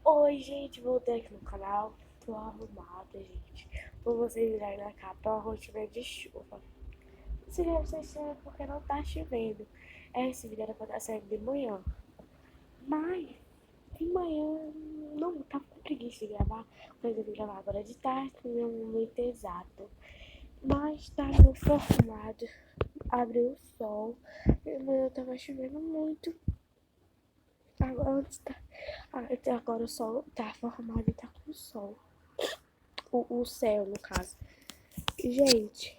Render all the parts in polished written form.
Oi, gente, voltei aqui no canal. Tô arrumada, gente. Como vocês viram na capa, é uma rotina de chuva. Se vocês sabem porque não tá chovendo. Esse vídeo era pra estar saindo de manhã. Mas, de manhã, não, tava com preguiça de gravar. Mas eu vim gravar agora de tarde, no meu momento exato. Mas tá no formado. Abriu o sol. De manhã tava chovendo muito. Agora o sol tá formado e tá com sol. O céu, no caso. Gente,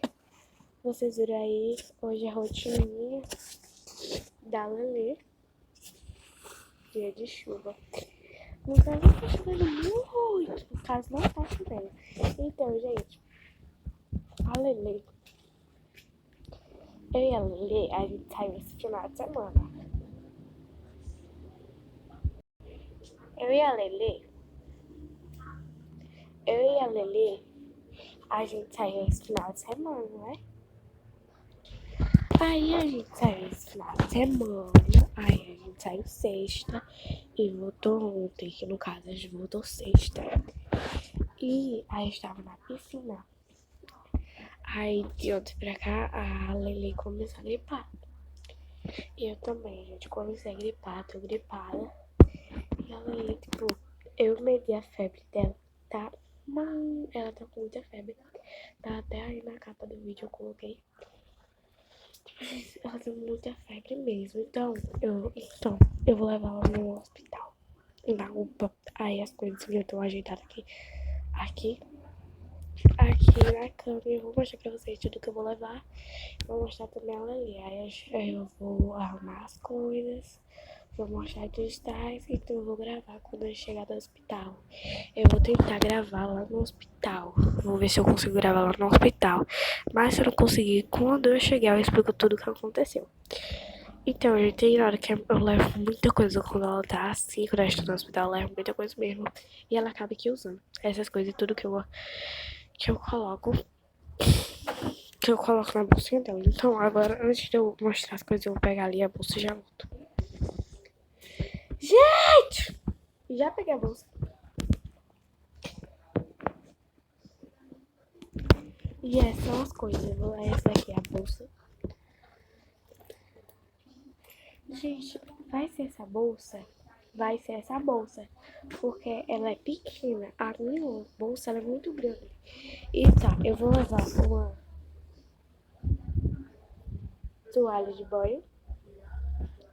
vocês viram aí, hoje é a rotininha da Lelê, dia de chuva. No caso não tá chovendo muito, no caso não tá chovendo. Então, gente, a Lelê, eu e a Lelê, a gente saiu esse final de semana. Eu e a Lelê, eu e a Lelê, a gente saiu esse final de semana, né? Aí a gente saiu esse final de semana, aí a gente saiu sexta e voltou ontem, que no caso a gente voltou sexta. E aí estava na piscina. Aí de ontem pra cá a Lele começou a gripar. E eu também, gente, comecei a gripar, tô gripada. E a Lele, tipo, eu medi a febre dela, tá? Mas ela tá com muita febre. Tá até aí na capa do vídeo eu coloquei. Ela tem muita febre mesmo. Então, eu vou levar ela no hospital. Na UPA. Aí as coisas que eu tô ajeitadas aqui na cama. Eu vou mostrar pra vocês tudo que eu vou levar. Vou mostrar também ela ali. Aí eu vou arrumar as coisas. Vou mostrar dos tais. Então eu vou gravar quando eu chegar do hospital. Eu vou tentar gravar lá no hospital. Vou ver se eu consigo gravar lá no hospital. Mas se eu não conseguir, quando eu chegar, eu explico tudo o que aconteceu. Então, gente, tem hora que eu levo muita coisa quando ela tá assim, quando ela está no hospital, eu levo muita coisa mesmo. E ela acaba aqui usando essas coisas, tudo que eu coloco, na bolsinha dela. Então, agora, antes de eu mostrar as coisas, eu vou pegar ali a bolsa e já volto. Gente! Já peguei a bolsa. E essas são as coisas. Essa aqui é a bolsa. Gente, vai ser essa bolsa? Vai ser essa bolsa. Porque ela é pequena. A minha bolsa ela é muito grande. E tá, eu vou levar uma toalha de banho.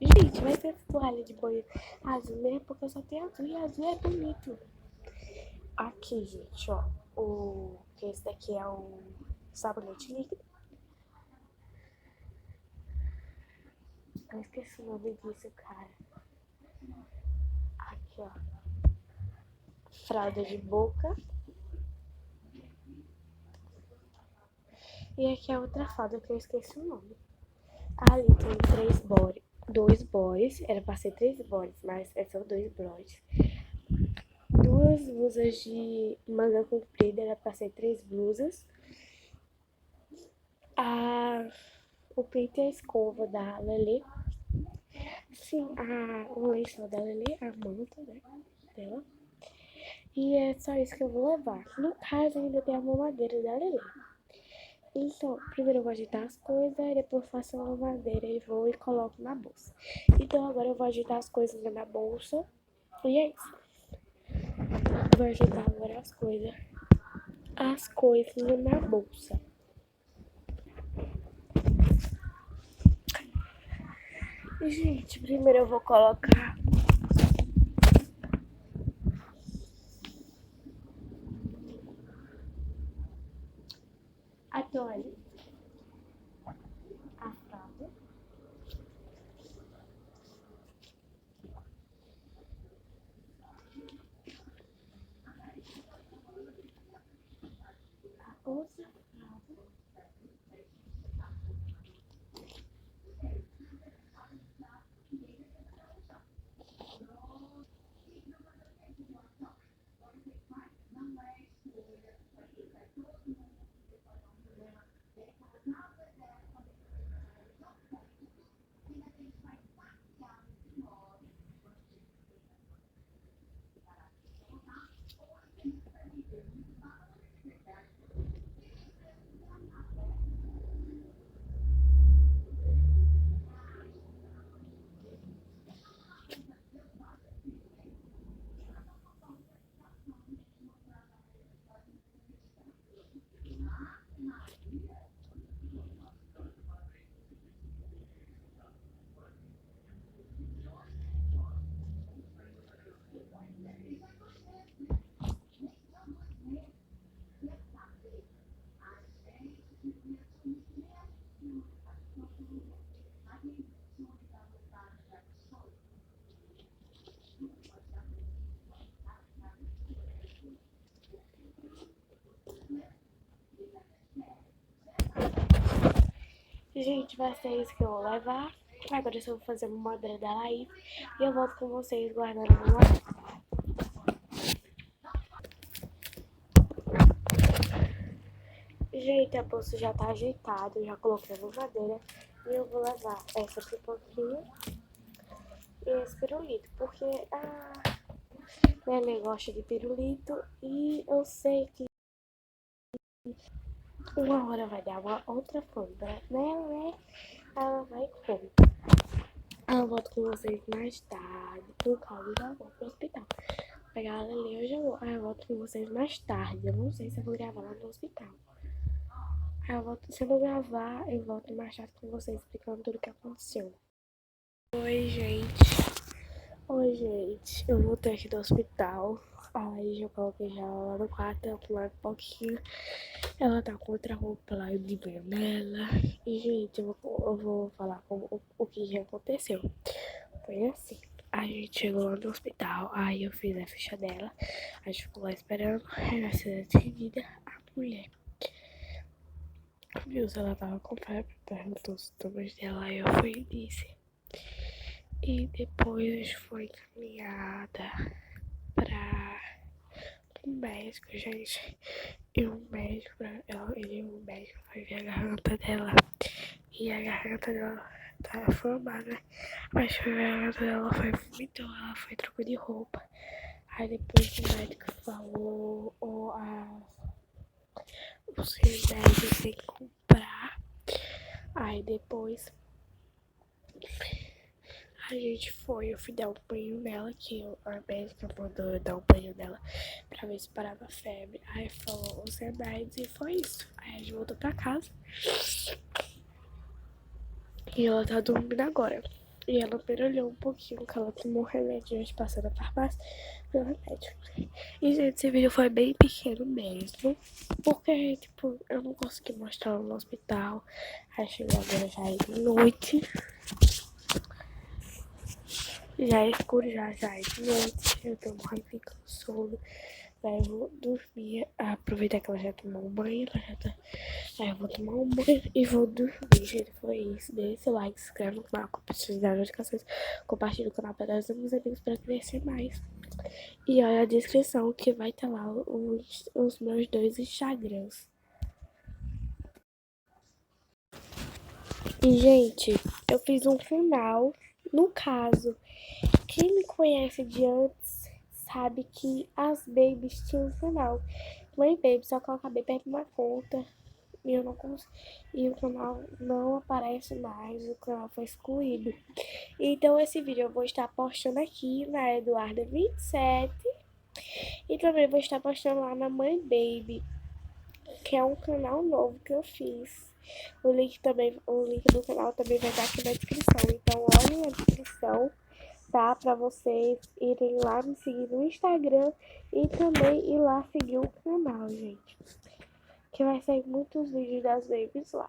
Gente, vai ser toalha de banho azul mesmo, porque eu só tenho azul e azul é bonito. Aqui, gente, ó. Esse daqui é o sabonete líquido. Eu esqueci o nome disso, cara. Aqui, ó. Fralda de boca. E aqui é outra fralda que eu esqueci o nome. Ali tem dois boys. Era pra ser três boys, mas são dois boys. Duas blusas de manga comprida, era pra ser três blusas. O peito e a escova da Lelê. Sim, o lençol da Lelê, a manta, né, dela. E é só isso que eu vou levar. No caso, ainda tem a mamadeira da Lelê. Então, primeiro eu vou agitar as coisas, e depois faço a mamadeira e vou e coloco na bolsa. Então, agora eu vou agitar as coisas na bolsa. E é isso. Eu vou agitar agora as coisas. As coisas na bolsa. Gente, primeiro eu vou colocar a toalha, a fralda, a outra fralda, Gente, vai ser isso que eu vou levar. Agora eu só vou fazer uma modelo da live e eu volto com vocês guardando no WhatsApp. Gente, a bolsa já tá ajeitada, eu já coloquei a mamadeira e eu vou levar essa pipoquinha e esse pirulito, porque a Nenê gosta de pirulito e eu sei que uma hora vai dar uma outra fome, né? Ela vai comer. Eu volto com vocês mais tarde, por causa da vou pro hospital. Pegar ela ali, eu já vou. Aí eu volto com vocês mais tarde. Eu não sei se eu vou gravar lá no hospital. Aí eu volto, se eu não gravar, eu volto mais tarde com vocês explicando tudo o que aconteceu. Oi, gente. Oi, gente. Eu voltei aqui do hospital. Aí já coloquei já ela lá no quarto, ela com um pouquinho. Ela tá com outra roupa lá de banho nela. E, gente, eu vou falar o que aconteceu. Foi assim. A gente chegou lá no hospital, aí eu fiz a ficha dela. A gente ficou lá esperando. Aí na cena de seguida, a mulher viu se ela tava com febre, perguntou os sintomas dela. Aí eu fui e disse. E depois foi encaminhada pra um médico, gente. E um médico, um médico foi ver a garganta dela. E a garganta dela tá inflamada. Mas foi ver a garganta dela, foi vomitou, ela foi trocou de roupa. Aí depois o médico falou os remédios sem comprar. Aí depois a gente foi, eu fui dar um banho nela, que a médica mandou eu dar um banho nela pra ver se parava a febre. Aí falou os remédios e foi isso. Aí a gente voltou pra casa. E ela tá dormindo agora. E ela perolhou um pouquinho, que ela tomou um remédio antes de passar na farmácia, pelo remédio. E, gente, esse vídeo foi bem pequeno mesmo. Porque, tipo, eu não consegui mostrar ela no hospital. Aí chegou agora já é de noite. Já é escuro, já é de noite. Eu tô morrendo de sono. Aí eu vou dormir. Aproveitar que ela já tomou um banho. Aí eu vou tomar um banho e vou dormir. Gente, foi isso. Deixe seu like, se inscreve no canal, compartilhe as notificações. Compartilhe o canal para os meus amigos para crescer mais. E olha a descrição que vai estar lá os meus dois Instagrams. E, gente, eu fiz um final. No caso, quem me conhece de antes sabe que as babies tinham um canal. Mãe Baby, só que eu acabei perdendo uma conta e eu não consegui. E o canal não aparece mais, o canal foi excluído. Então esse vídeo eu vou estar postando aqui na Eduarda27 e também vou estar postando lá na Mãe Baby, que é um canal novo que eu fiz. O link do canal também vai estar aqui na descrição. Então olhem a descrição, tá? Pra vocês irem lá me seguir no Instagram e também ir lá seguir o canal, gente. Que vai sair muitos vídeos das babies lá.